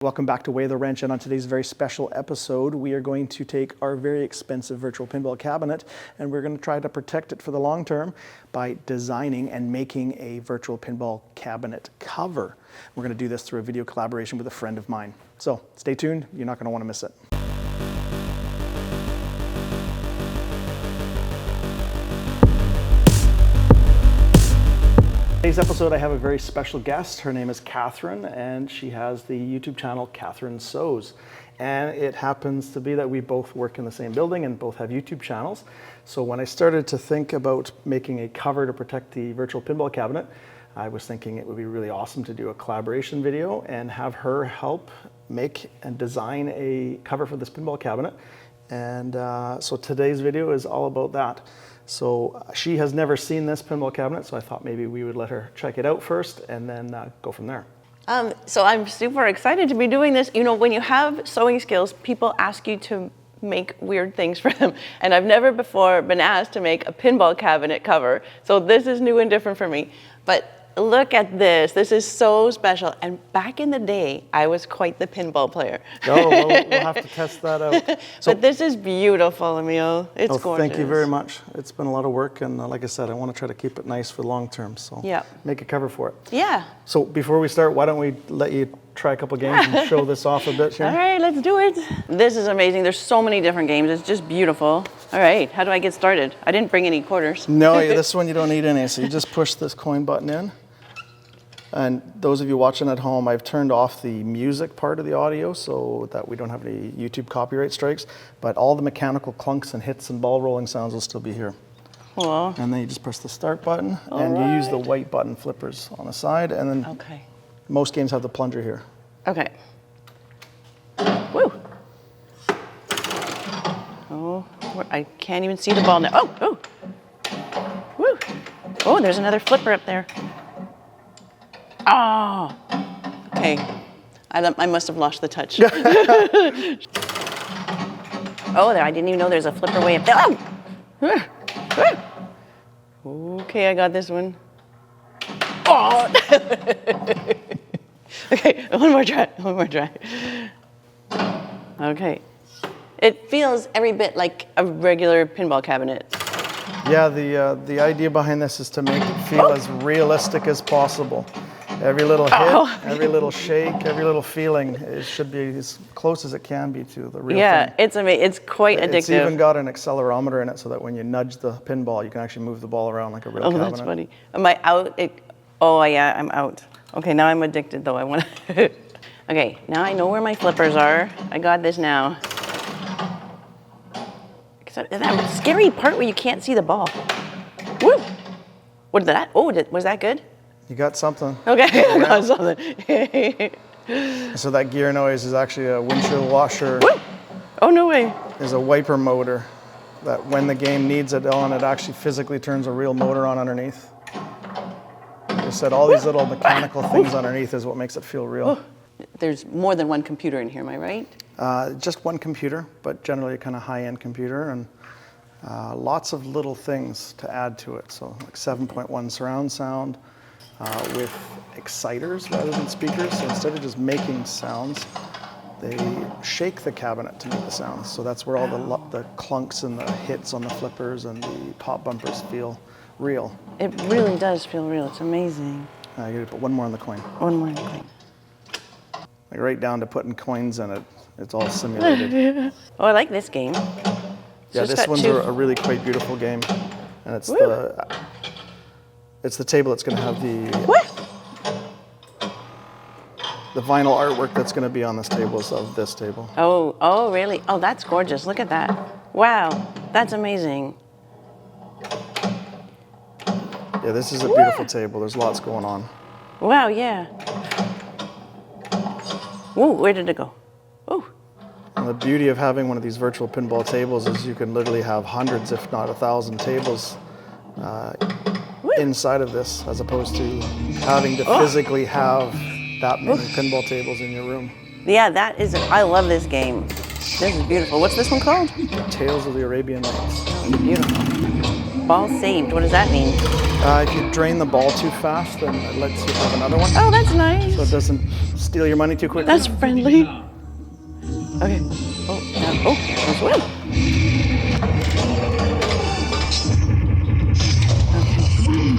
Welcome back to Weigh the Wrench, and on today's very special episode, we are going to take our very expensive virtual pinball cabinet and we're going to try to protect it for the long term by designing and making a virtual pinball cabinet cover. We're going to do this through a video collaboration with a friend of mine. So stay tuned, you're not going to want to miss it. Today's episode, I have a very special guest. Her name is Catherine, and she has the YouTube channel Catherine Sews. And it happens to be that we both work in the same building and both have YouTube channels. So when I started to think about making a cover to protect the virtual pinball cabinet, I was thinking it would be really awesome to do a collaboration video and have her help make and design a cover for this pinball cabinet. And so today's video is all about that. So she has never seen this pinball cabinet, so I thought maybe we would let her check it out first and then go from there. So I'm super excited to be doing this. You know, when you have sewing skills, people ask you to make weird things for them. And I've never before been asked to make a pinball cabinet cover. So this is new and different for me. But look at this. This is so special. And back in the day, I was quite the pinball player. Oh, well, we'll have to test that out. So, but this is beautiful, Emil. It's gorgeous. Thank you very much. It's been a lot of work, and like I said, I want to try to keep it nice for the long term. So yeah, make a cover for it. Yeah. So before we start, why don't we let you try a couple games and show this off a bit here? All right, let's do it. This is amazing. There's so many different games. It's just beautiful. All right, how do I get started? I didn't bring any quarters. No, this one you don't need any. So you just push this coin button in. And those of you watching at home, I've turned off the music part of the audio so that we don't have any YouTube copyright strikes, but all the mechanical clunks and hits and ball rolling sounds will still be here. Cool. And then you just press the start button, and you use the white button flippers on the side, and then most games have the plunger here. Okay. Woo. Oh, I can't even see the ball now. Oh, oh. Woo. Oh, there's another flipper up there. Oh, okay. I must have lost the touch. Oh, there! I didn't even know there's a flipper way up there. Oh! Okay, I got this one. Oh! Okay, one more try. Okay. It feels every bit like a regular pinball cabinet. Yeah, the idea behind this is to make it feel as realistic as possible. Every little hit, every little shake, every little feeling, it should be as close as it can be to the real thing. Yeah, it's amazing. It's quite addictive. It's even got an accelerometer in it so that when you nudge the pinball, you can actually move the ball around like a real cabinet. Oh, that's funny. Am I out? Oh, yeah, I'm out. Okay, now I'm addicted, though. I want to... Okay, now I know where my flippers are. I got this now. That scary part where you can't see the ball. Woo! What did that? Oh, was that good? You got something. Okay, I got something. So that gear noise is actually a windshield washer. Woo! Oh, no way. There's a wiper motor that when the game needs it on, it actually physically turns a real motor on underneath. You said all these little mechanical things underneath is what makes it feel real. There's more than one computer in here, am I right? Just one computer, but generally a kind of high-end computer, and lots of little things to add to it. So like 7.1 surround sound with exciters rather than speakers. So instead of just making sounds, they shake the cabinet to make the sounds. So that's where all the clunks and the hits on the flippers and the pop bumpers feel real. It really does feel real. It's amazing. You gotta put one more on the coin. One more on the coin. Like right down to putting coins in it. It's all simulated. Oh, I like this game. Yeah, this one's a really quite beautiful game, and it's the table that's going to have the vinyl artwork that's going to be on this table is of this table. Oh, really? Oh, that's gorgeous. Look at that. Wow, that's amazing. Yeah, this is a beautiful table. There's lots going on. Wow, yeah. Whoa, where did it go? Oh. And the beauty of having one of these virtual pinball tables is you can literally have hundreds, if not 1,000 tables inside of this, as opposed to having to physically have that many pinball tables in your room. Yeah, I love this game. This is beautiful. What's this one called? Tales of the Arabian Nights. Beautiful. Ball saved. What does that mean? If you drain the ball too fast, then it lets you have another one. Oh, that's nice. So it doesn't steal your money too quickly. That's friendly. Okay. Oh, now, oh, there's one. Okay.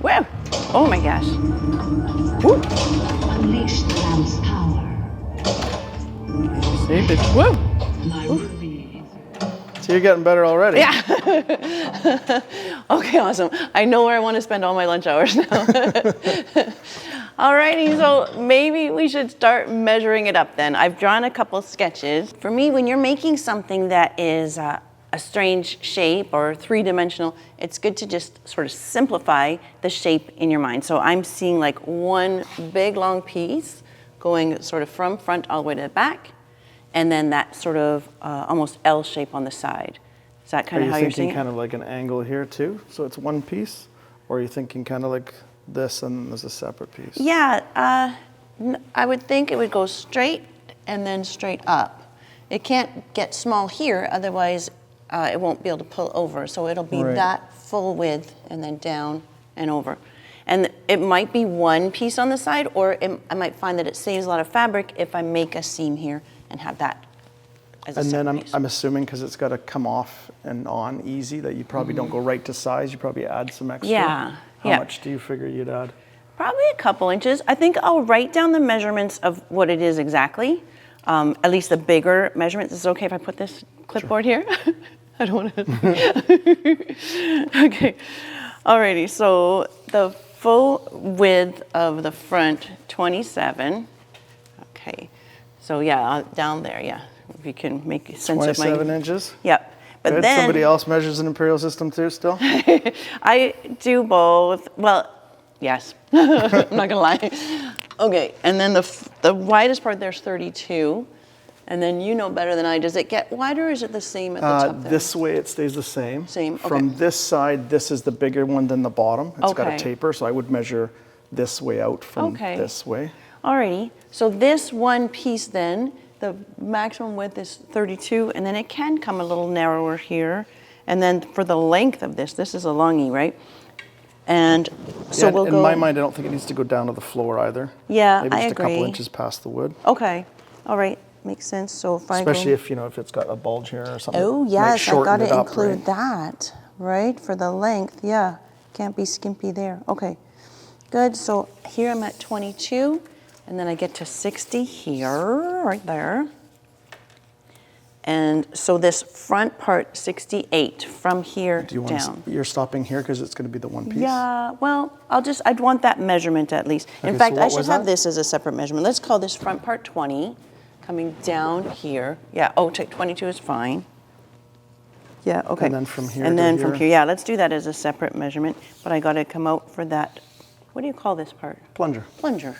Wow. Oh my gosh. Woo. Unleash the lamp's power. Save it. Woo. So you're getting better already. Yeah. Okay, awesome. I know where I want to spend all my lunch hours now. Alrighty, so maybe we should start measuring it up then. I've drawn a couple sketches. For me, when you're making something that is a strange shape or three-dimensional, it's good to just sort of simplify the shape in your mind. So I'm seeing like one big long piece going sort of from front all the way to the back, and then that sort of almost L shape on the side. Is that kind of how you're seeing it? Are you thinking kind of like an angle here too? So it's one piece? Or are you thinking kind of like this and there's a separate piece? Yeah, I would think it would go straight and then straight up. It can't get small here, otherwise it won't be able to pull over. So it'll be that full width and then down and over. And it might be one piece on the side, or I might find that it saves a lot of fabric if I make a seam here and have that as a separate piece. I'm assuming because it's got to come off and on easy that you probably don't go right to size. You probably add some extra. Yeah. How much do you figure you'd add? Probably a couple inches. I think I'll write down the measurements of what it is exactly. At least the bigger measurements. Is it okay if I put this clipboard here? I don't want to. Okay. Alrighty. So the full width of the front, 27. Okay. So yeah, down there. Yeah. If you can make sense of my. 27 inches. Yep. But good. then Somebody else measures an imperial system too, still? I do both. Well, yes. I'm not gonna lie. Okay, and then the widest part there's 32, and then you know better than I. Does it get wider, or is it the same at the top there? This way it stays the same. Same. Okay. From this side, this is the bigger one than the bottom. It's got a taper, so I would measure this way out from this way. Alrighty. So this one piece then, the maximum width is 32, and then it can come a little narrower here. And then for the length of this is a longie, right? And so yeah, we'll go. In my mind, I don't think it needs to go down to the floor either. Yeah, maybe I just agree. a couple inches past the wood. Okay. All right. Makes sense. So if I especially go, if it's got a bulge here or something. oh yes, I got to include right? that, right? For the length, yeah. Can't be skimpy there. Okay. Good. So here I'm at 22. And then I get to 60 here, right there. And so this front part, 68, from here down. You're stopping here because it's going to be the one piece? Yeah, well, I'd want that measurement at least. In fact, I should have this as a separate measurement. Let's call this front part 20, coming down here. Yeah, 22 is fine. Yeah, okay. And then from here and to then here. from here, yeah, let's do that as a separate measurement. But I got to come out for that, what do you call this part? Plunger. Plunger.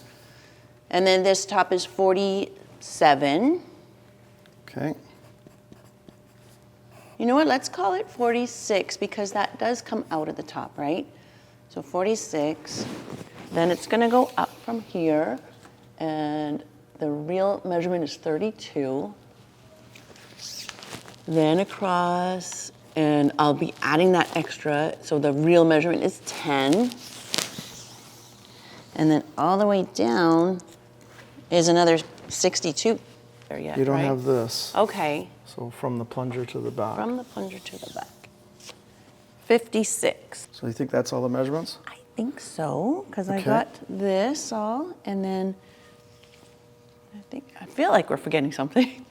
And then this top is 47. Okay. You know what, let's call it 46 because that does come out at the top, right? So 46, then it's gonna go up from here, and the real measurement is 32. Then across, and I'll be adding that extra, so the real measurement is 10. And then all the way down is another 62 there yet, You don't right? have this. Okay. So from the plunger to the back. From the plunger to the back. 56. So you think that's all the measurements? I think so, because I Okay. got this all, and then I feel like we're forgetting something.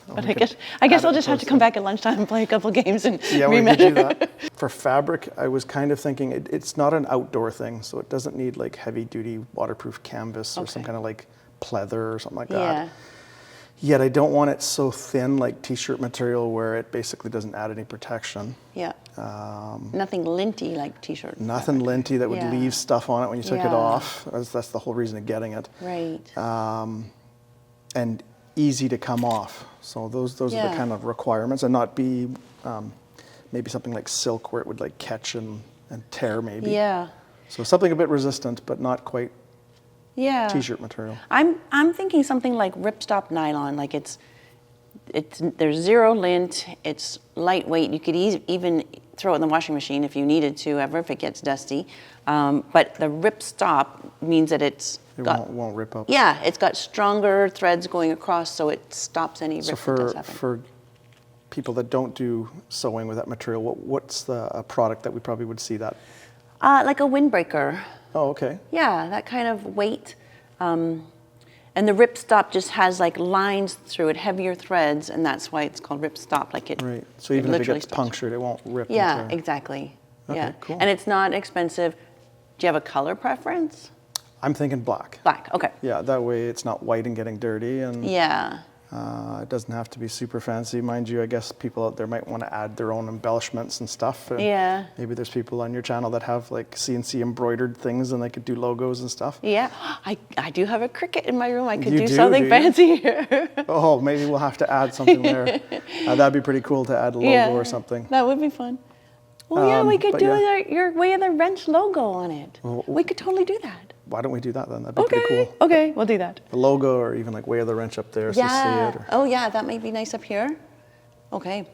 But I guess I'll just have to come back at lunchtime and play a couple games and Yeah, we remeasure. could do that. For fabric, I was kind of thinking it's not an outdoor thing, so it doesn't need like heavy-duty waterproof canvas or some kind of like pleather or something like that. Yeah. Yet I don't want it so thin like t-shirt material where it basically doesn't add any protection. Yeah. Nothing linty like t-shirt. Nothing linty that would Yeah. leave stuff on it when you took it Yeah. off. That's the whole reason of getting it. Right. And easy to come off. So those are the Yeah. kind of requirements, and not be maybe something like silk where it would like catch and tear maybe. Yeah. So something a bit resistant, but not quite Yeah. t-shirt material. I'm thinking something like ripstop nylon, like it's there's zero lint, it's lightweight. You could even throw it in the washing machine if you needed to ever, if it gets dusty. But the rip stop means that it won't rip up. Yeah, it's got stronger threads going across, so it stops any rip So that does happen. for people that don't do sewing with that material, what's a product that we probably would see that? Like a windbreaker. Oh, okay. Yeah, that kind of weight. And the rip stop just has like lines through it, heavier threads, and that's why it's called rip stop. Like it. Right. So even if it literally gets stops. punctured, it won't rip. Yeah, into... exactly. Okay, yeah. cool. And it's not expensive. Do you have a color preference? I'm thinking black. Black. Okay. Yeah, that way it's not white and getting dirty, and Yeah. it doesn't have to be super fancy, mind you. I guess people out there might want to add their own embellishments and stuff. And Yeah. maybe there's people on your channel that have like CNC embroidered things, and they could do logos and stuff. Yeah. I do have a cricket in my room. I could You do do, something do you? fancy here. Oh, maybe we'll have to add something there. That'd be pretty cool to add a logo or something. That would be fun. Well, yeah, we could but do yeah. your Way of the Wrench logo on it. Well, we could totally do that. Why don't we do that then? That'd be pretty cool. Okay, we'll do that. The logo, or even like Way of the Wrench up there, so you see it. Or... Oh, yeah, that might be nice up here. Okay.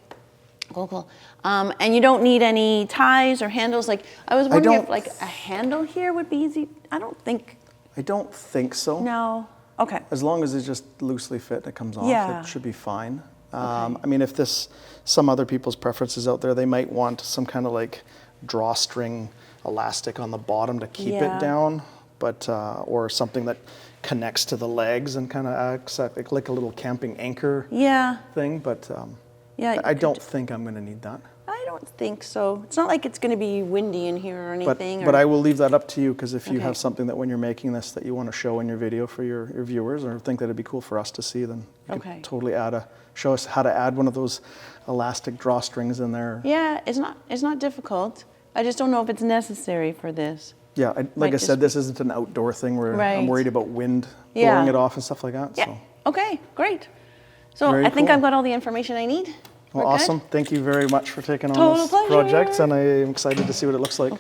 Cool. And you don't need any ties or handles. Like, I was wondering if like a handle here would be easy. I don't think so. No. Okay. As long as it's just loosely fit and it comes off, Yeah. it should be fine. I mean, if some other people's preferences out there, they might want some kind of like drawstring elastic on the bottom to keep it down, but or something that connects to the legs and kind of acts like a little camping anchor thing. But I don't think I'm going to need that. I don't think so. It's not like it's going to be windy in here or anything. But I will leave that up to you, because if you have something that when you're making this that you want to show in your video for your viewers, or think that it'd be cool for us to see, then you can totally show us how to add one of those elastic drawstrings in there. Yeah, it's not difficult. I just don't know if it's necessary for this. Yeah, like I said, this isn't an outdoor thing where I'm worried about wind blowing it off and stuff like that. Yeah. So. Okay, great. So I think I've got all the information I need. Well, awesome. Thank you very much for taking on Total this pleasure. project, and I'm excited to see what it looks like.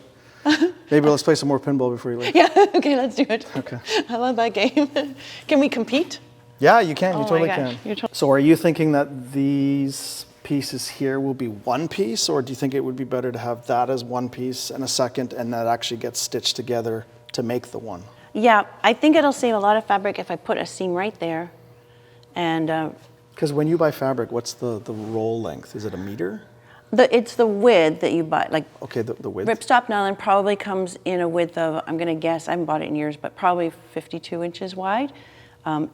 Maybe let's play some more pinball before you leave. Yeah, okay, let's do it. Okay. I love that game. Can we compete? Yeah, you can. You Oh totally my gosh, can. So are you thinking that these pieces here will be one piece, or do you think it would be better to have that as one piece and a second, and that actually gets stitched together to make the one? Yeah, I think it'll save a lot of fabric if I put a seam right there. And because when you buy fabric, what's the roll length? Is it a meter? it's the width that you buy. Like, okay, the width. Ripstop nylon probably comes in a width of, I'm going to guess, I haven't bought it in years, but probably 52 inches wide. And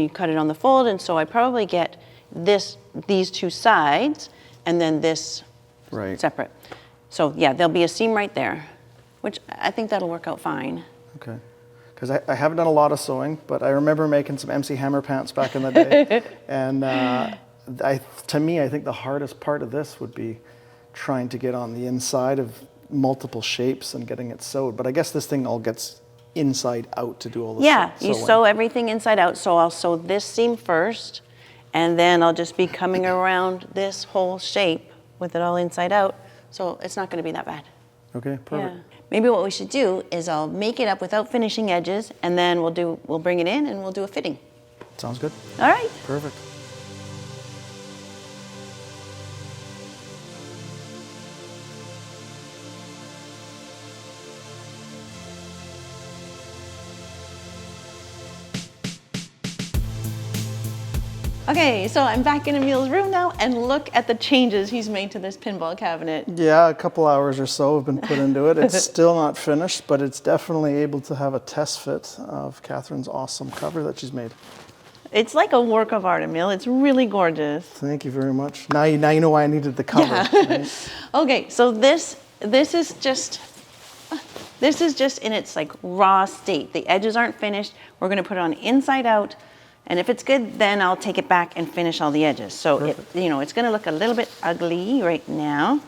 you cut it on the fold, and so I probably get these two sides, and then this separate. So yeah, there'll be a seam right there, which I think that'll work out fine. Okay. Because I haven't done a lot of sewing, but I remember making some MC Hammer pants back in the day. And to me, I think the hardest part of this would be trying to get on the inside of multiple shapes and getting it sewed. But I guess this thing all gets inside out to do all the sewing. Yeah, you sew everything inside out. So I'll sew this seam first, and then I'll just be coming around this whole shape with it all inside out. So it's not going to be that bad. Okay, perfect. Yeah. Maybe what we should do is I'll make it up without finishing edges, and then we'll bring it in and we'll do a fitting. Sounds good. All right. Perfect. Okay, so I'm back in Emil's room now, and look at the changes he's made to this pinball cabinet. Yeah, a couple hours or so have been put into it. It's still not finished, but it's definitely able to have a test fit of Catherine's awesome cover that she's made. It's like a work of art, Emil. It's really gorgeous. Thank you very much. Now you know why I needed the cover. Yeah. Right? Okay, so this is just in its like raw state. The edges aren't finished. We're going to put it on inside out. And if it's good, then I'll take it back and finish all the edges. So it's going to look a little bit ugly right now.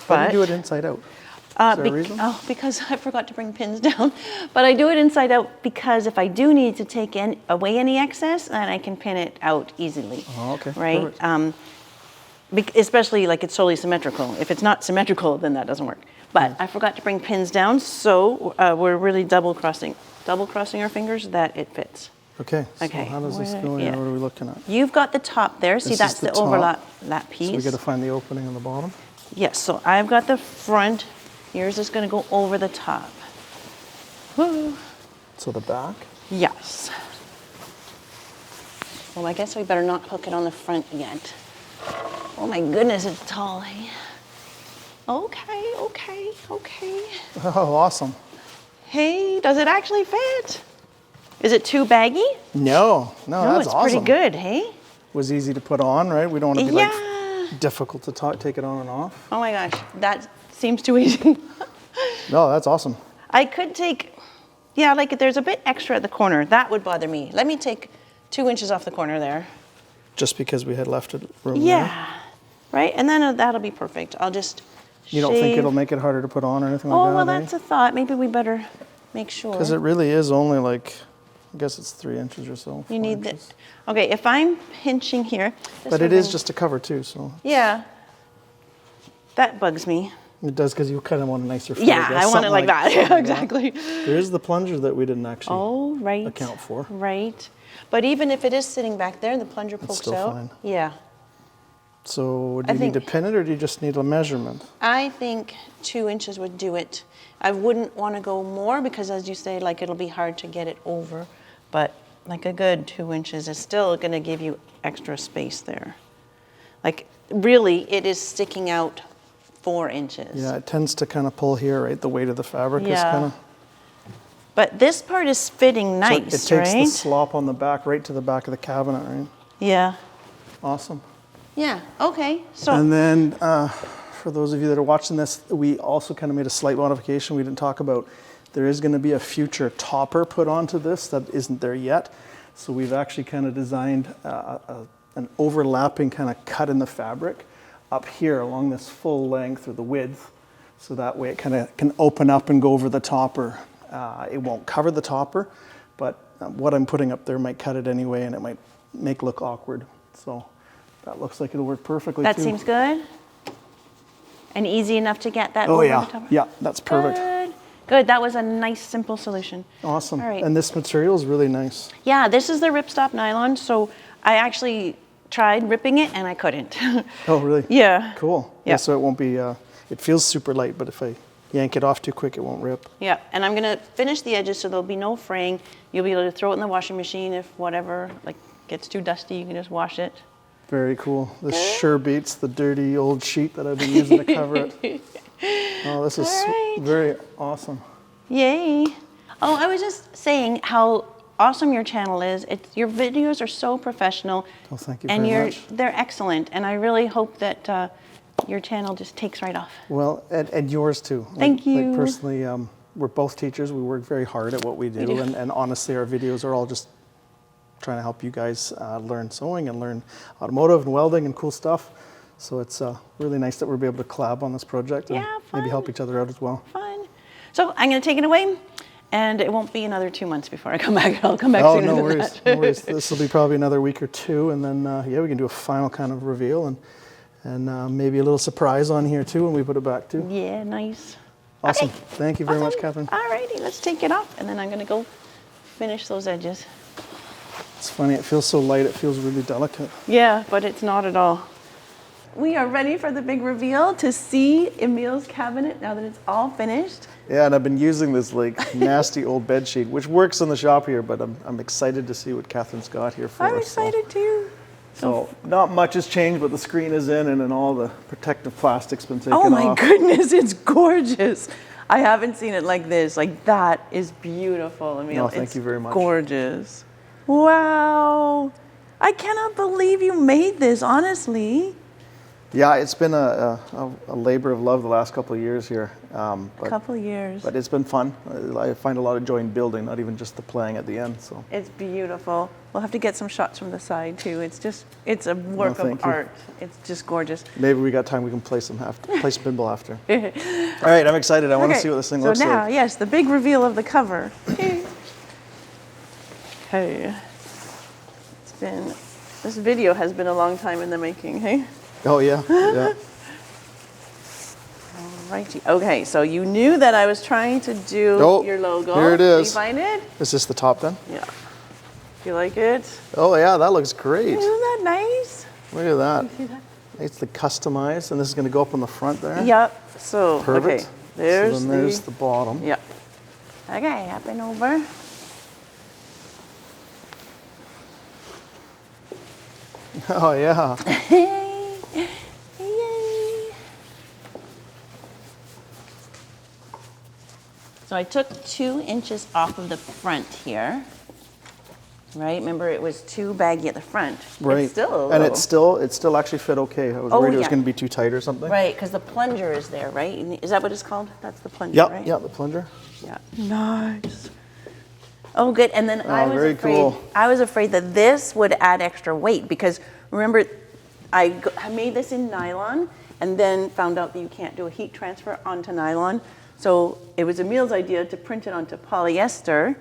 Why do you do it inside out? Is there a reason? Oh, because I forgot to bring pins down. But I do it inside out because if I do need to take away any excess, then I can pin it out easily. Oh, okay. Right? Especially like it's solely symmetrical. If it's not symmetrical, then that doesn't work. But I forgot to bring pins down, so we're really double crossing our fingers that it fits. Okay, so how does this go in? What are we looking at? You've got the top there. See, that's the overlap, that piece. So we got to find the opening on the bottom. Yes, so I've got the front. Yours is going to go over the top. Woo. So the back? Yes. Well, I guess we better not hook it on the front yet. Oh my goodness, it's tall, hey? Okay, okay, okay. Oh, awesome. Hey, does it actually fit? Is it too baggy? No, that's it's awesome. pretty good, hey? Was easy to put on, right? We don't want to be Yeah. like difficult to take it on and off. Oh my gosh, that seems too easy. No, that's awesome. I could take, yeah, like there's a bit extra at the corner. That would bother me. Let me take 2 inches off the corner there. Just because we had left it room Yeah, there. right? And then that'll be perfect. I'll just You don't think shave. it'll make it harder to put on or anything like Oh, that? well, that's a thought. Maybe we better make sure. Because it really is only like, I guess it's 3 inches or so. You 4 need inches. this. Okay, if I'm pinching here. this But would it is bring- just a cover too, so. Yeah. That bugs me. It does because you kind of want a nicer fit. Yeah, guess, I want it something like that. something Yeah, like that. exactly. There is the plunger that we didn't actually Oh, right. account for. Right. But even if it is sitting back there, the plunger pokes still out. fine. Yeah. So do I you need to think- pin it or do you just need a measurement? I think 2 inches would do it. I wouldn't want to go more because, as you say, like it'll be hard to get it over. But like a good 2 inches is still going to give you extra space there. Like really, it is sticking out 4 inches. Yeah, it tends to kind of pull here, right? The weight of the fabric is Yeah. kind of. But this part is fitting nice, it takes right? the slop on the back right to the back of the cabinet, right? Yeah. Awesome. Yeah. Okay. So. And then for those of you that are watching this, we also kind of made a slight modification we didn't talk about. There is going to be a future topper put onto this that isn't there yet. So we've actually kind of designed an overlapping kind of cut in the fabric up here along this full length or the width. So that way it kind of can open up and go over the topper. It won't cover the topper, but what I'm putting up there might cut it anyway and it might make it look awkward. So that looks like it'll work perfectly That too. seems good. And easy enough to get that Oh over yeah, the top. yeah, that's perfect. Good. Good. That was a nice, simple solution. Awesome. All right. And this material is really nice. Yeah, this is the ripstop nylon. So I actually tried ripping it and I couldn't. Oh, really? Yeah. Cool. Yeah. So it won't be, it feels super light, but if I yank it off too quick, it won't rip. Yeah, and I'm gonna finish the edges so there'll be no fraying. You'll be able to throw it in the washing machine if whatever like gets too dusty, you can just wash it. Very cool. This sure beats the dirty old sheet that I've been using to cover it. Oh, this is All right. very awesome. Yay. Oh, I was just saying how awesome your channel is. Your videos are so professional. Oh, thank you and very much. they're excellent. And I really hope that your channel just takes right off. Well, and yours too. Thank you. Like personally, we're both teachers. We work very hard at what we do. do. And honestly, our videos are all just trying to help you guys learn sewing and learn automotive and welding and cool stuff. So it's really nice that we'll be able to collab on this project and Yeah, maybe help fun. each other out as well. Fun. So I'm going to take it away. And it won't be another 2 months before I come back. I'll come back Oh, sooner no than worries. that. No worries. This will be probably another week or two, and then yeah, we can do a final kind of reveal and maybe a little surprise on here too when we put it back too. Yeah, nice. Awesome. Okay. Thank you very much, Awesome. Catherine. Alrighty, let's take it off, and then I'm gonna go finish those edges. It's funny. It feels so light. It feels really delicate. Yeah, but it's not at all. We are ready for the big reveal to see Emil's cabinet now that it's all finished. Yeah, and I've been using this like nasty old bed sheet, which works in the shop here, but I'm excited to see what Catherine's got here for I'm us. so- excited too. So not much has changed, but the screen is in, and then all the protective plastic's been taken Oh my off. goodness, it's gorgeous. I haven't seen it like this. Like that is beautiful, Emil. No, thank you very much. Gorgeous. Wow. I cannot believe you made this, honestly. Yeah, it's been a labor of love the last couple of years here. But, Couple years. but it's been fun. I find a lot of joy in building, not even just the playing at the end. So It's beautiful. We'll have to get some shots from the side too. It's a work thank of you. art. It's just gorgeous. maybe we got time we can play some pinball after. All right, I'm excited. I want to see what this thing looks so now, like. yes, the big reveal of the cover. Hey. This video has been a long time in the making, hey? Oh yeah, yeah. Righty. Okay, so you knew that I was trying to do Oh, your logo. here it Did is. you find it? Is this the top then? Yeah. You like it? Oh yeah, that looks great. Isn't that nice? Look at that. See that? It's the customized, and this is going to go up on the front there. Yep. So, Perfect. okay. There's so then there's the bottom. Yep. Okay, up and over. Oh, yeah. Yay. So I took 2 inches off of the front here. Right? Remember, it was too baggy at the front. Right. It's still a and little. it still actually fit okay. I was Oh, worried it was yeah. going to be too tight or something. Right, because the plunger is there, right? Is that what it's called? That's the plunger, Yep, right? yeah, the plunger. Yeah. Nice. Oh, good. And then very cool. I was afraid that this would add extra weight because remember, I made this in nylon and then found out that you can't do a heat transfer onto nylon. So it was Emil's idea to print it onto polyester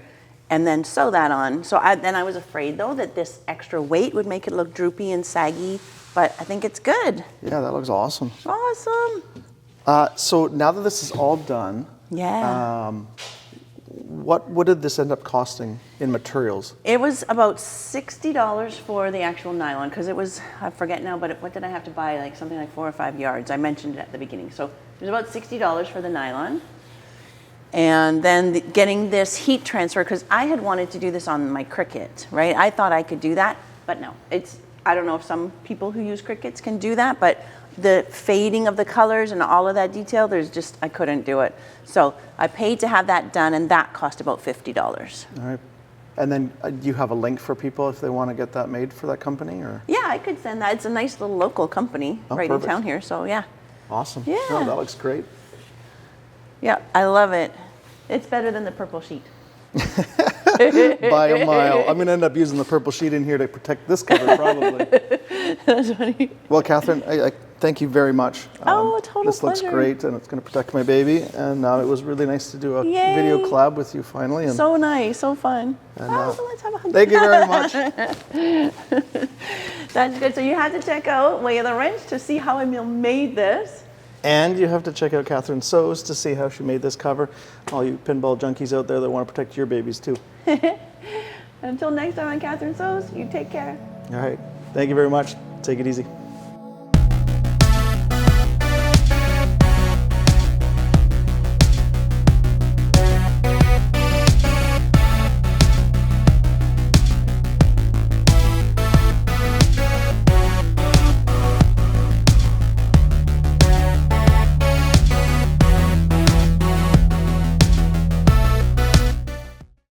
and then sew that on. So then I was afraid though that this extra weight would make it look droopy and saggy, but I think it's good. Yeah, that looks awesome. Awesome. So now that this is all done, Yeah. what did this end up costing in materials? It was about $60 for the actual nylon because it was, I forget now, but what did I have to buy? Like something like 4 or 5 yards. I mentioned it at the beginning. So it was about $60 for the nylon. And then getting this heat transfer, because I had wanted to do this on my Cricut, right? I thought I could do that, but no. I don't know if some people who use Cricuts can do that, but the fading of the colors and all of that detail, I couldn't do it. So I paid to have that done, and that cost about $50. All right. And then do you have a link for people if they want to get that made for that company? Or? Yeah, I could send that. It's a nice little local company right perfect. in town here, so yeah. Awesome. Yeah. Oh, that looks great. Yeah, I love it. It's better than the purple sheet. By a mile. I'm going to end up using the purple sheet in here to protect this cover, probably. That's funny. Well, Catherine, I thank you very much. Oh, a total This looks pleasure. great, and it's going to protect my baby. And it was really nice to do a Yay. video collab with you finally. And, So nice, so fun. And, So let's have a hug. thank you very much. That's good. So you had to check out Way of the Wrench to see how Emil made this. And you have to check out Catherine Sews to see how she made this cover. All you pinball junkies out there that want to protect your babies too. Until next time on Catherine Sews, you take care. All right. Thank you very much. Take it easy.